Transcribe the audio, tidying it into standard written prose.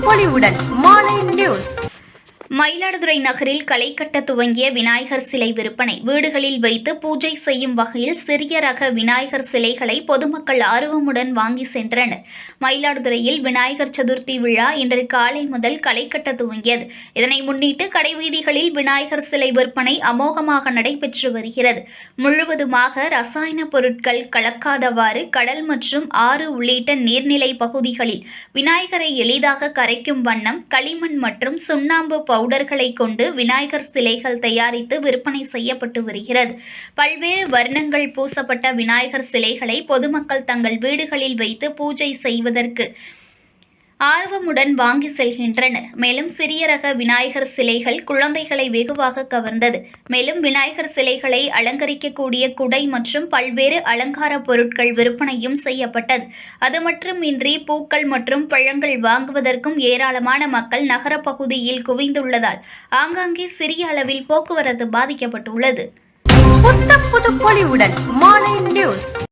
பொலிவுடன் மாலை நியூஸ். மயிலாடுதுறை நகரில் களை கட்ட துவங்கிய விநாயகர் சிலை விற்பனை. வீடுகளில் வைத்து பூஜை செய்யும் வகையில் சிறிய ரக விநாயகர் சிலைகளை பொதுமக்கள் ஆர்வமுடன் வாங்கி சென்றனர். மயிலாடுதுறையில் விநாயகர் சதுர்த்தி விழா இன்று காலை முதல் களை கட்ட துவங்கியது. இதனை முன்னிட்டு கடைவீதிகளில் விநாயகர் சிலை விற்பனை அமோகமாக நடைபெற்று வருகிறது. முழுவதுமாக ரசாயன பொருட்கள் கலக்காதவாறு கடல் மற்றும் ஆறு உள்ளிட்ட நீர்நிலை பகுதிகளில் விநாயகரை எளிதாக கரைக்கும் வண்ணம் களிமண் மற்றும் சுண்ணாம்பு பவுடர்களை கொண்டு விநாயகர் சிலைகள் தயாரித்து விற்பனை செய்யப்பட்டு வருகிறது. பல்வேறு வர்ணங்கள் பூசப்பட்ட விநாயகர் சிலைகளை பொதுமக்கள் தங்கள் வீடுகளில் வைத்து பூஜை செய்வதற்கு ஆர்வமுடன் வாங்கி செல்கின்றனர். மேலும் சிறிய ரக விநாயகர் சிலைகள் குழந்தைகளை வெகுவாக கவர்ந்தது. மேலும் விநாயகர் சிலைகளை அலங்கரிக்கக்கூடிய குடை மற்றும் பல்வேறு அலங்கார பொருட்கள் விற்பனையும் செய்யப்பட்டது. அது மட்டுமின்றி பூக்கள் மற்றும் பழங்கள் வாங்குவதற்கும் ஏராளமான மக்கள் நகர பகுதியில் குவிந்துள்ளதால் ஆங்காங்கே சிறிய அளவில் போக்குவரத்து பாதிக்கப்பட்டுள்ளது. புது பொலிவுடன் மாலை நியூஸ்.